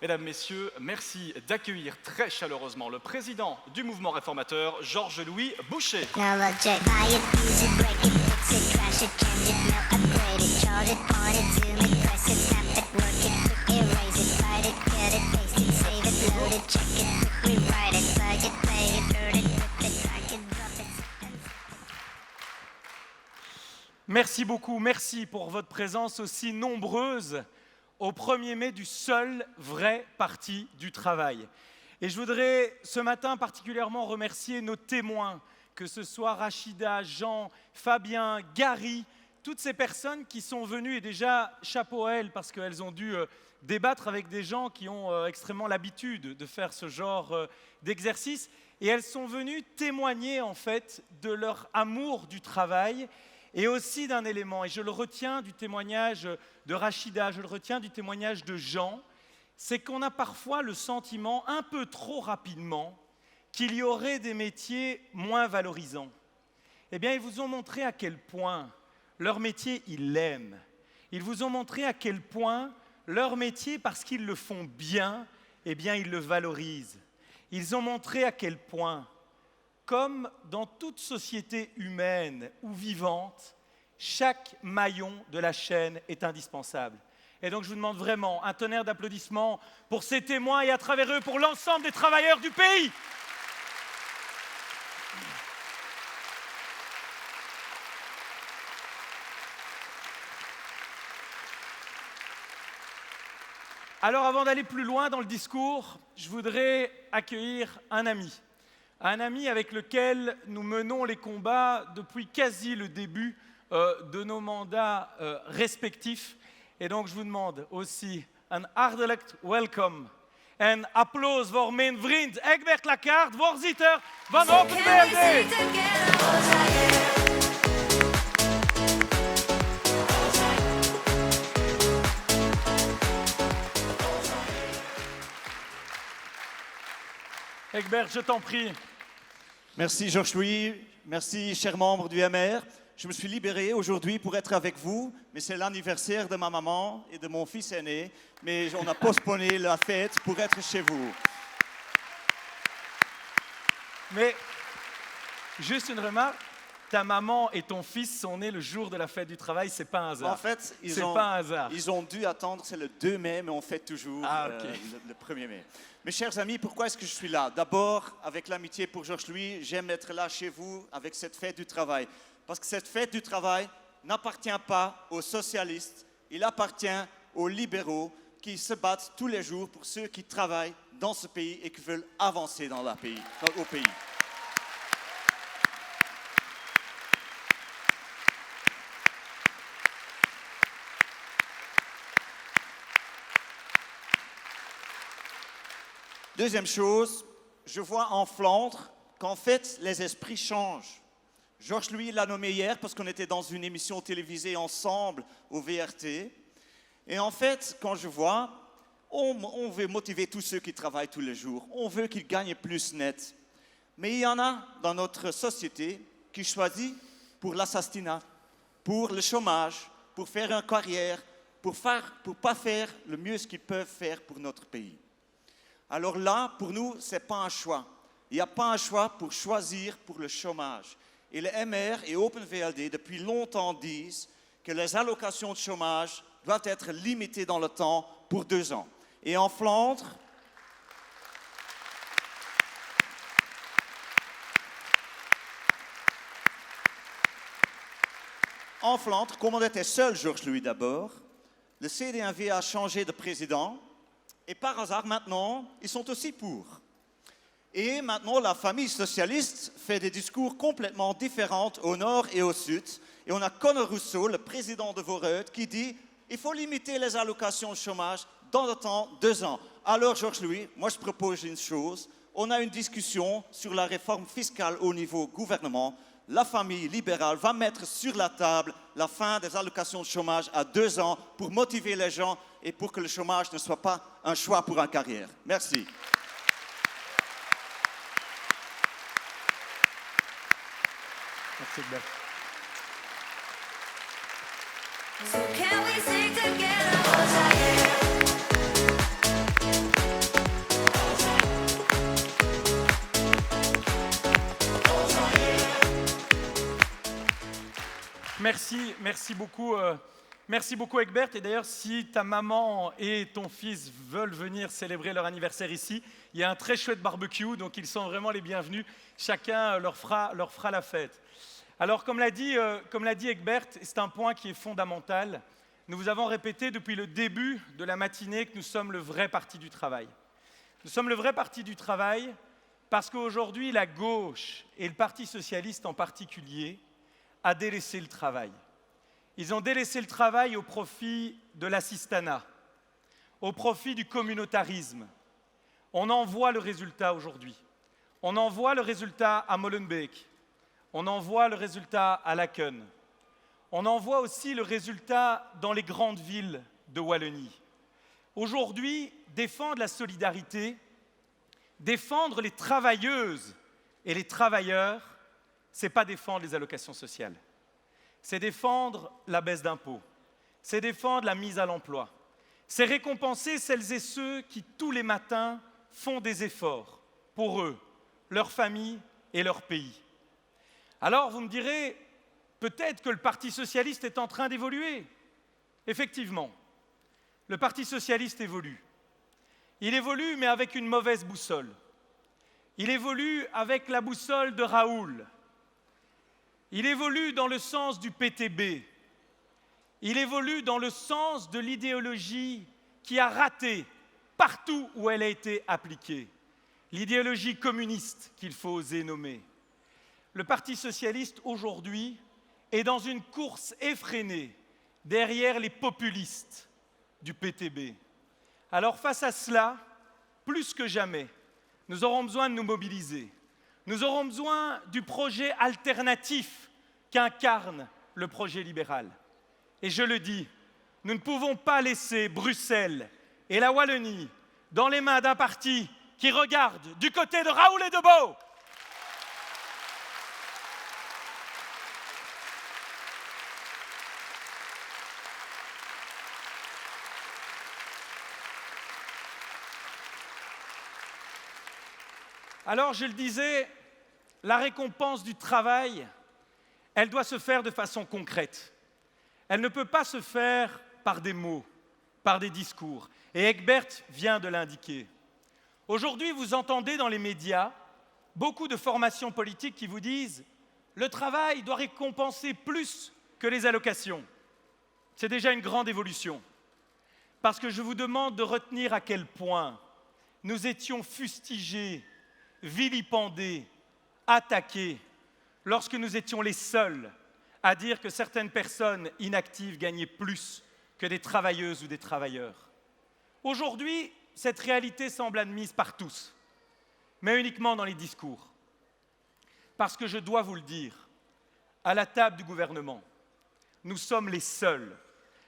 Mesdames, Messieurs, merci d'accueillir très chaleureusement le président du mouvement réformateur, Georges-Louis Boucher. Merci beaucoup, merci pour votre présence aussi nombreuse au 1er mai du seul vrai parti du travail. Et je voudrais ce matin particulièrement remercier nos témoins, que ce soit Rachida, Jean, Fabien, Gary, toutes ces personnes qui sont venues, et déjà chapeau à elles parce qu'elles ont dû débattre avec des gens qui ont extrêmement l'habitude de faire ce genre d'exercice. Et elles sont venues témoigner en fait de leur amour du travail et aussi d'un élément, et je le retiens du témoignage de Rachida, je le retiens du témoignage de Jean, c'est qu'on a parfois le sentiment, un peu trop rapidement, qu'il y aurait des métiers moins valorisants. Eh bien, ils vous ont montré à quel point leur métier, ils l'aiment. Ils vous ont montré à quel point leur métier, parce qu'ils le font bien, eh bien, ils le valorisent. Ils ont montré à quel point, comme dans toute société humaine ou vivante, chaque maillon de la chaîne est indispensable. Et donc je vous demande vraiment un tonnerre d'applaudissements pour ces témoins et à travers eux pour l'ensemble des travailleurs du pays. Alors avant d'aller plus loin dans le discours, je voudrais accueillir un ami avec lequel nous menons les combats depuis quasi le début de nos mandats respectifs. Et donc je vous demande aussi un hartelijk welcome en applaus voor mijn vriend Egbert Lakaert, voorzitter van Open VLD. Egbert, je t'en prie. Merci Georges-Louis, merci chers membres du MR. Je me suis libéré aujourd'hui pour être avec vous, mais c'est l'anniversaire de ma maman et de mon fils aîné, mais on a postponé la fête pour être chez vous. Mais, juste une remarque, ta maman et ton fils sont nés le jour de la fête du travail, c'est pas un hasard. En fait, c'est pas un hasard. Ils ont dû attendre, c'est le 2 mai, mais on fête toujours le 1er mai. Mes chers amis, pourquoi est-ce que je suis là? D'abord, avec l'amitié pour Georges-Louis, j'aime être là chez vous avec cette fête du travail. Parce que cette fête du travail n'appartient pas aux socialistes, il appartient aux libéraux qui se battent tous les jours pour ceux qui travaillent dans ce pays et qui veulent avancer au pays. Deuxième chose, je vois en Flandre qu'en fait, les esprits changent. Georges-Louis l'a nommé hier parce qu'on était dans une émission télévisée ensemble au VRT. Et en fait, quand je vois, on veut motiver tous ceux qui travaillent tous les jours. On veut qu'ils gagnent plus net. Mais il y en a dans notre société qui choisissent pour l'assassinat, pour le chômage, pour faire une carrière, pour ne pas faire le mieux ce qu'ils peuvent faire pour notre pays. Alors là, pour nous, ce n'est pas un choix. Il n'y a pas un choix pour choisir pour le chômage. Et le MR et Open VLD, depuis longtemps, disent que les allocations de chômage doivent être limitées dans le temps pour 2 ans. Et en Flandre, comme on était seul, Georges-Louis d'abord, le CD1V a changé de président. Et par hasard, maintenant, ils sont aussi pour. Et maintenant, la famille socialiste fait des discours complètement différents au nord et au sud. Et on a Conor Rousseau, le président de Vooruit, qui dit il faut limiter les allocations de chômage dans le temps 2 ans. Alors, Georges-Louis, moi je propose une chose. On a une discussion sur la réforme fiscale au niveau gouvernement. La famille libérale va mettre sur la table la fin des allocations de chômage à 2 ans pour motiver les gens et pour que le chômage ne soit pas un choix pour une carrière. Merci. Merci Egbert. So can we sing together? Merci beaucoup. Merci beaucoup Egbert. Et d'ailleurs, si ta maman et ton fils veulent venir célébrer leur anniversaire ici, il y a un très chouette barbecue, donc ils sont vraiment les bienvenus. Chacun leur fera la fête. Alors, comme l'a dit Egbert, c'est un point qui est fondamental. Nous vous avons répété depuis le début de la matinée que nous sommes le vrai parti du travail. Nous sommes le vrai parti du travail parce qu'aujourd'hui, la gauche et le Parti socialiste en particulier a délaissé le travail. Ils ont délaissé le travail au profit de l'assistanat, au profit du communautarisme. On en voit le résultat aujourd'hui. On en voit le résultat à Molenbeek. On en voit le résultat à Laken. On en voit aussi le résultat dans les grandes villes de Wallonie. Aujourd'hui, défendre la solidarité, défendre les travailleuses et les travailleurs, ce n'est pas défendre les allocations sociales. C'est défendre la baisse d'impôts, c'est défendre la mise à l'emploi, c'est récompenser celles et ceux qui, tous les matins, font des efforts pour eux, leur famille et leur pays. Alors, vous me direz, peut-être que le Parti socialiste est en train d'évoluer. Effectivement, le Parti socialiste évolue. Il évolue, mais avec une mauvaise boussole. Il évolue avec la boussole de Raoul. Il évolue dans le sens du PTB. Il évolue dans le sens de l'idéologie qui a raté partout où elle a été appliquée. L'idéologie communiste qu'il faut oser nommer. Le Parti socialiste, aujourd'hui, est dans une course effrénée derrière les populistes du PTB. Alors face à cela, plus que jamais, nous aurons besoin de nous mobiliser. Nous aurons besoin du projet alternatif qu'incarne le projet libéral. Et je le dis, nous ne pouvons pas laisser Bruxelles et la Wallonie dans les mains d'un parti qui regarde du côté de Raoul et de Beau. Alors, je le disais, la récompense du travail, elle doit se faire de façon concrète. Elle ne peut pas se faire par des mots, par des discours. Et Egbert vient de l'indiquer. Aujourd'hui, vous entendez dans les médias beaucoup de formations politiques qui vous disent « le travail doit récompenser plus que les allocations ». C'est déjà une grande évolution. Parce que je vous demande de retenir à quel point nous étions fustigés, vilipendés, attaqués, lorsque nous étions les seuls à dire que certaines personnes inactives gagnaient plus que des travailleuses ou des travailleurs. Aujourd'hui, cette réalité semble admise par tous, mais uniquement dans les discours. Parce que je dois vous le dire, à la table du gouvernement, nous sommes les seuls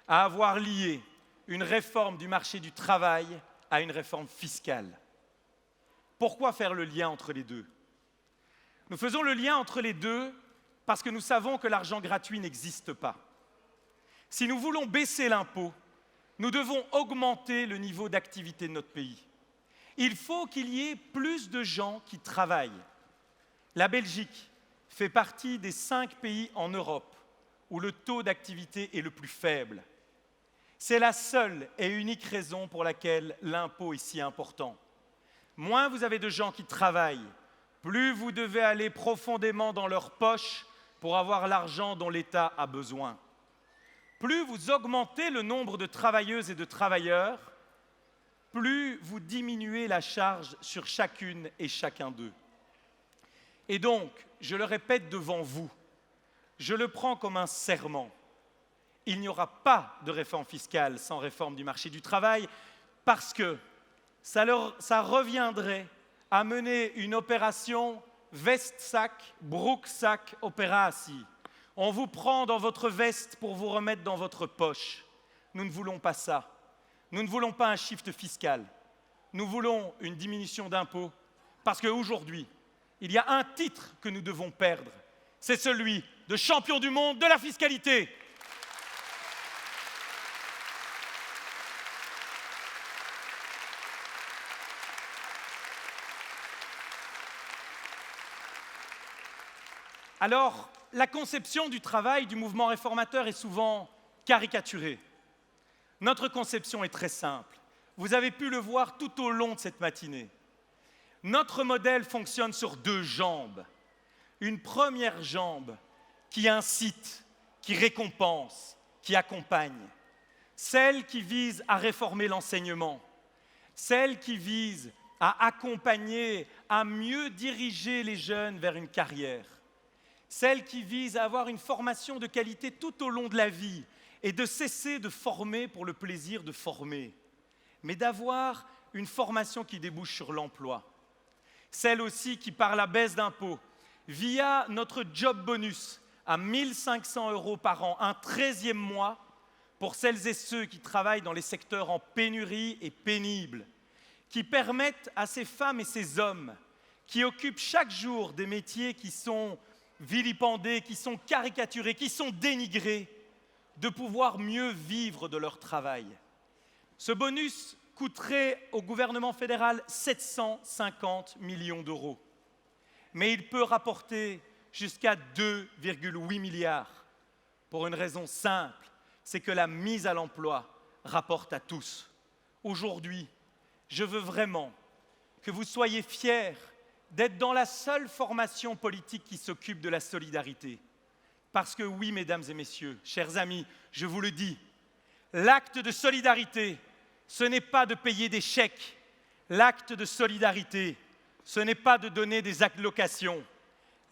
à avoir lié une réforme du marché du travail à une réforme fiscale. Pourquoi faire le lien entre les deux? Nous faisons le lien entre les deux parce que nous savons que l'argent gratuit n'existe pas. Si nous voulons baisser l'impôt, nous devons augmenter le niveau d'activité de notre pays. Il faut qu'il y ait plus de gens qui travaillent. La Belgique fait partie des 5 pays en Europe où le taux d'activité est le plus faible. C'est la seule et unique raison pour laquelle l'impôt est si important. Moins vous avez de gens qui travaillent, plus vous devez aller profondément dans leur poche pour avoir l'argent dont l'État a besoin. Plus vous augmentez le nombre de travailleuses et de travailleurs, plus vous diminuez la charge sur chacune et chacun d'eux. Et donc, je le répète devant vous, je le prends comme un serment. Il n'y aura pas de réforme fiscale sans réforme du marché du travail parce que ça reviendrait à mener une opération veste-sac, brook-sac opération. On vous prend dans votre veste pour vous remettre dans votre poche. Nous ne voulons pas ça. Nous ne voulons pas un shift fiscal. Nous voulons une diminution d'impôts parce qu'aujourd'hui, il y a un titre que nous devons perdre. C'est celui de champion du monde de la fiscalité. Alors, la conception du travail du mouvement réformateur est souvent caricaturée. Notre conception est très simple. Vous avez pu le voir tout au long de cette matinée. Notre modèle fonctionne sur 2 jambes. Une première jambe qui incite, qui récompense, qui accompagne. Celle qui vise à réformer l'enseignement. Celle qui vise à accompagner, à mieux diriger les jeunes vers une carrière. Celle qui vise à avoir une formation de qualité tout au long de la vie et de cesser de former pour le plaisir de former, mais d'avoir une formation qui débouche sur l'emploi. Celle aussi qui, par la baisse d'impôts, via notre job bonus à 1 500 € par an, un 13e mois pour celles et ceux qui travaillent dans les secteurs en pénurie et pénibles, qui permettent à ces femmes et ces hommes qui occupent chaque jour des métiers qui sont vilipendés, qui sont caricaturés, qui sont dénigrés, de pouvoir mieux vivre de leur travail. Ce bonus coûterait au gouvernement fédéral 750 millions d'euros. Mais il peut rapporter jusqu'à 2,8 milliards. Pour une raison simple, c'est que la mise à l'emploi rapporte à tous. Aujourd'hui, je veux vraiment que vous soyez fiers d'être dans la seule formation politique qui s'occupe de la solidarité. Parce que oui, mesdames et messieurs, chers amis, je vous le dis, l'acte de solidarité, ce n'est pas de payer des chèques. L'acte de solidarité, ce n'est pas de donner des allocations.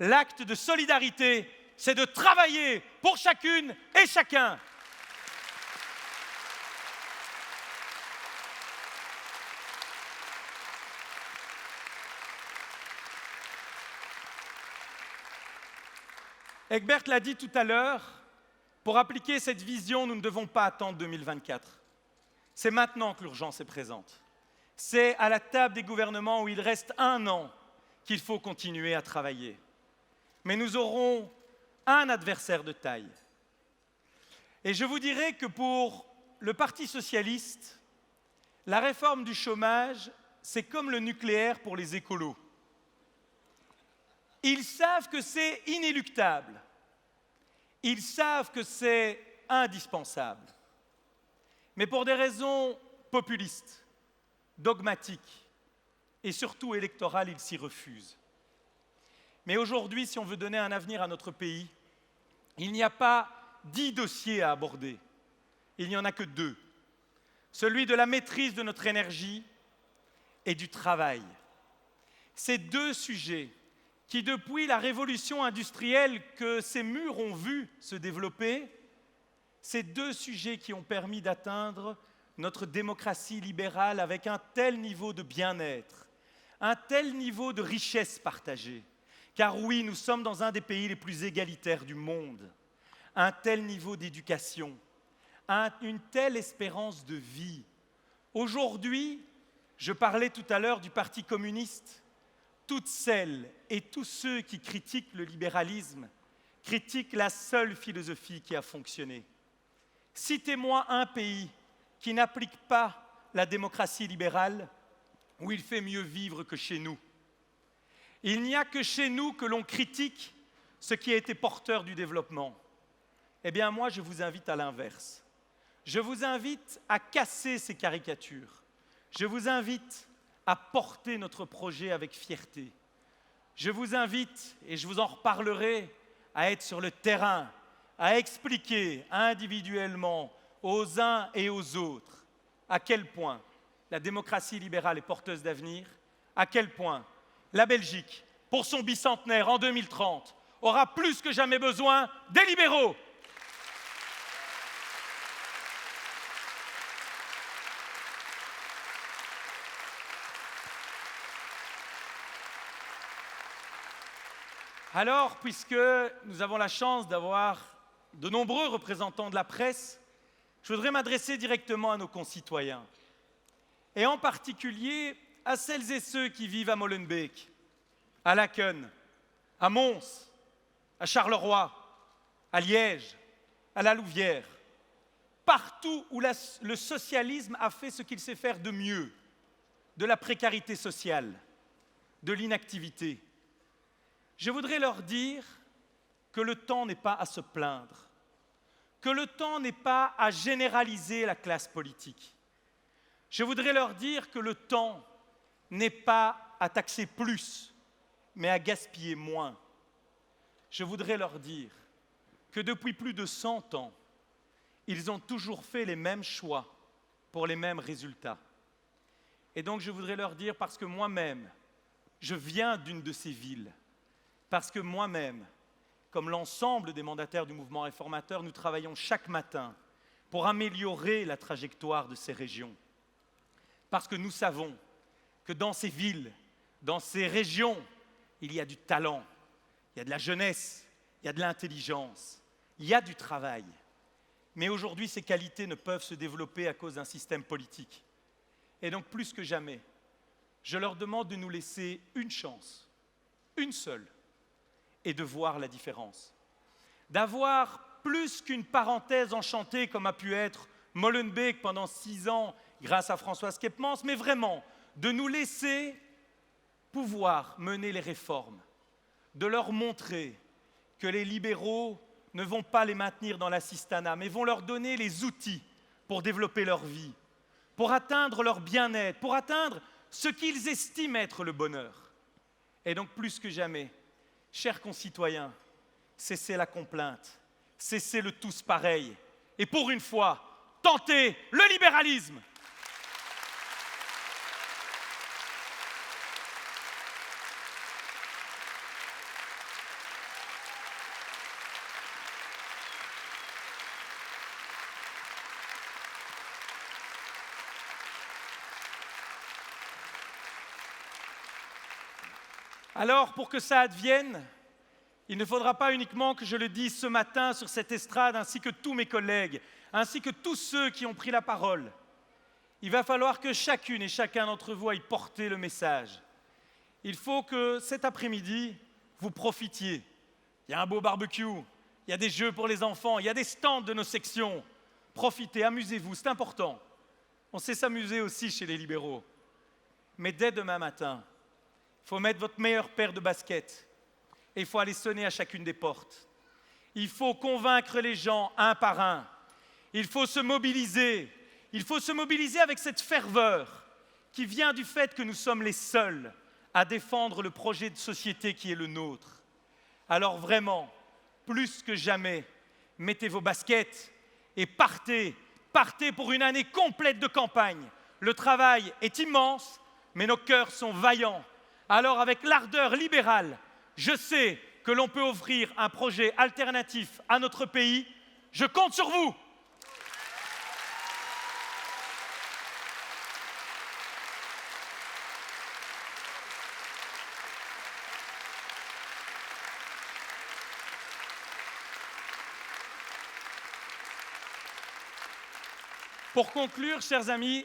L'acte de solidarité, c'est de travailler pour chacune et chacun. Egbert l'a dit tout à l'heure, pour appliquer cette vision, nous ne devons pas attendre 2024. C'est maintenant que l'urgence est présente. C'est à la table des gouvernements où il reste 1 an qu'il faut continuer à travailler. Mais nous aurons un adversaire de taille. Et je vous dirais que pour le Parti socialiste, la réforme du chômage, c'est comme le nucléaire pour les écolos. Ils savent que c'est inéluctable. Ils savent que c'est indispensable. Mais pour des raisons populistes, dogmatiques et surtout électorales, ils s'y refusent. Mais aujourd'hui, si on veut donner un avenir à notre pays, il n'y a pas 10 dossiers à aborder. Il n'y en a que 2. Celui de la maîtrise de notre énergie et du travail. Ces 2 sujets qui, depuis la révolution industrielle que ces murs ont vu se développer, ces 2 sujets qui ont permis d'atteindre notre démocratie libérale avec un tel niveau de bien-être, un tel niveau de richesse partagée. Car oui, nous sommes dans un des pays les plus égalitaires du monde. Un tel niveau d'éducation, une telle espérance de vie. Aujourd'hui, je parlais tout à l'heure du Parti communiste. Toutes celles et tous ceux qui critiquent le libéralisme critiquent la seule philosophie qui a fonctionné. Citez-moi un pays qui n'applique pas la démocratie libérale où il fait mieux vivre que chez nous. Il n'y a que chez nous que l'on critique ce qui a été porteur du développement. Eh bien, moi, je vous invite à l'inverse. Je vous invite à casser ces caricatures. Je vous invite à porter notre projet avec fierté. Je vous invite, et je vous en reparlerai, à être sur le terrain, à expliquer individuellement aux uns et aux autres à quel point la démocratie libérale est porteuse d'avenir, à quel point la Belgique, pour son bicentenaire en 2030, aura plus que jamais besoin des libéraux. Alors, puisque nous avons la chance d'avoir de nombreux représentants de la presse, je voudrais m'adresser directement à nos concitoyens, et en particulier à celles et ceux qui vivent à Molenbeek, à Laken, à Mons, à Charleroi, à Liège, à La Louvière, partout où le socialisme a fait ce qu'il sait faire de mieux, de la précarité sociale, de l'inactivité. Je voudrais leur dire que le temps n'est pas à se plaindre, que le temps n'est pas à généraliser la classe politique. Je voudrais leur dire que le temps n'est pas à taxer plus, mais à gaspiller moins. Je voudrais leur dire que depuis plus de 100 ans, ils ont toujours fait les mêmes choix pour les mêmes résultats. Et donc je voudrais leur dire, parce que moi-même, je viens d'une de ces villes, parce que moi-même, comme l'ensemble des mandataires du mouvement réformateur, nous travaillons chaque matin pour améliorer la trajectoire de ces régions. Parce que nous savons que dans ces villes, dans ces régions, il y a du talent, il y a de la jeunesse, il y a de l'intelligence, il y a du travail. Mais aujourd'hui, ces qualités ne peuvent se développer à cause d'un système politique. Et donc, plus que jamais, je leur demande de nous laisser une chance, une seule, et de voir la différence. D'avoir plus qu'une parenthèse enchantée comme a pu être Molenbeek pendant 6 ans grâce à Françoise Kepmans, mais vraiment de nous laisser pouvoir mener les réformes, de leur montrer que les libéraux ne vont pas les maintenir dans l'assistanat, mais vont leur donner les outils pour développer leur vie, pour atteindre leur bien-être, pour atteindre ce qu'ils estiment être le bonheur. Et donc, plus que jamais, chers concitoyens, cessez la complainte, cessez le tous pareil, et pour une fois, tentez le libéralisme. Alors, pour que ça advienne, il ne faudra pas uniquement que je le dise ce matin sur cette estrade, ainsi que tous mes collègues, ainsi que tous ceux qui ont pris la parole. Il va falloir que chacune et chacun d'entre vous aille porter le message. Il faut que cet après-midi, vous profitiez. Il y a un beau barbecue, il y a des jeux pour les enfants, il y a des stands de nos sections. Profitez, amusez-vous, c'est important. On sait s'amuser aussi chez les libéraux. Mais dès demain matin, il faut mettre votre meilleure paire de baskets et il faut aller sonner à chacune des portes. Il faut convaincre les gens un par un. Il faut se mobiliser. Il faut se mobiliser avec cette ferveur qui vient du fait que nous sommes les seuls à défendre le projet de société qui est le nôtre. Alors vraiment, plus que jamais, mettez vos baskets et partez pour une année complète de campagne. Le travail est immense, mais nos cœurs sont vaillants. Alors, avec l'ardeur libérale, je sais que l'on peut offrir un projet alternatif à notre pays. Je compte sur vous. Pour conclure, chers amis,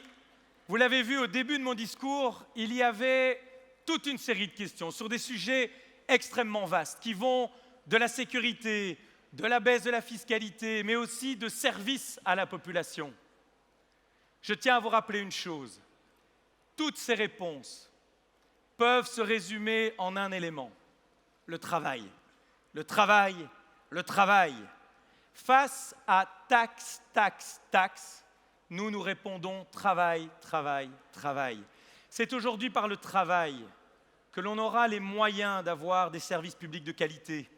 vous l'avez vu au début de mon discours, il y avait toute une série de questions sur des sujets extrêmement vastes qui vont de la sécurité, de la baisse de la fiscalité, mais aussi de services à la population. Je tiens à vous rappeler une chose. Toutes ces réponses peuvent se résumer en un élément, le travail. Le travail, le travail. Face à taxe, taxe, taxe, nous répondons travail, travail, travail. C'est aujourd'hui par le travail que l'on aura les moyens d'avoir des services publics de qualité.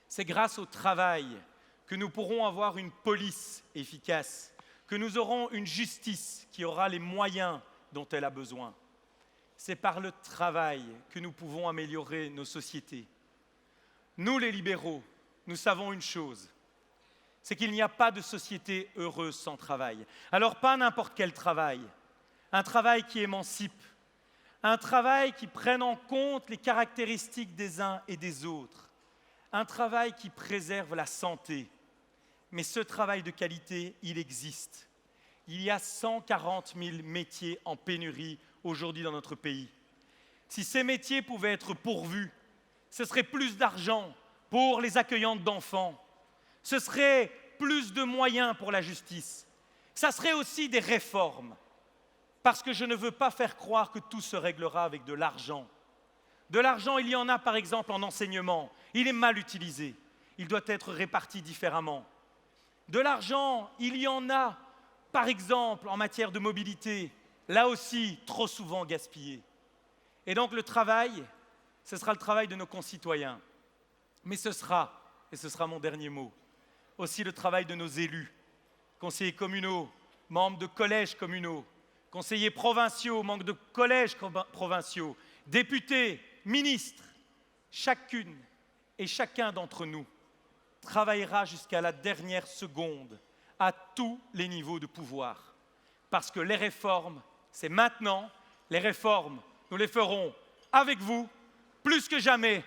C'est grâce au travail que nous pourrons avoir une police efficace, que nous aurons une justice qui aura les moyens dont elle a besoin. C'est par le travail que nous pouvons améliorer nos sociétés. Nous, les libéraux, nous savons une chose, c'est qu'il n'y a pas de société heureuse sans travail. Alors pas n'importe quel travail, un travail qui émancipe, un travail qui prenne en compte les caractéristiques des uns et des autres, un travail qui préserve la santé. Mais ce travail de qualité, il existe. Il y a 140 000 métiers en pénurie aujourd'hui dans notre pays. Si ces métiers pouvaient être pourvus, ce serait plus d'argent pour les accueillantes d'enfants, ce serait plus de moyens pour la justice, ça serait aussi des réformes. Parce que je ne veux pas faire croire que tout se réglera avec de l'argent. De l'argent, il y en a par exemple en enseignement, il est mal utilisé. il doit être réparti différemment. De l'argent, il y en a, par exemple, en matière de mobilité, là aussi, trop souvent gaspillé. Et donc le travail, ce sera le travail de nos concitoyens. Mais ce sera, et ce sera mon dernier mot, aussi le travail de nos élus, conseillers communaux, membres de collèges communaux, conseillers provinciaux, membres de collèges provinciaux, députés, ministres. Chacune et chacun d'entre nous travaillera jusqu'à la dernière seconde à tous les niveaux de pouvoir. Parce que les réformes, c'est maintenant. Les réformes, nous les ferons avec vous, plus que jamais.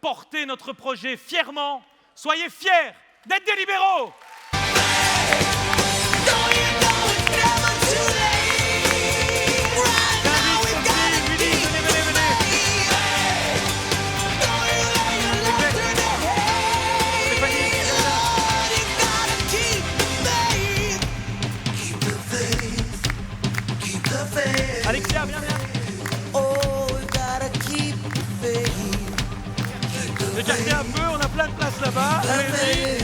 Portez notre projet fièrement. Soyez fiers d'être des libéraux. Alexia, viens, viens. Écartez un peu, on a plein de place là-bas. Allez-y.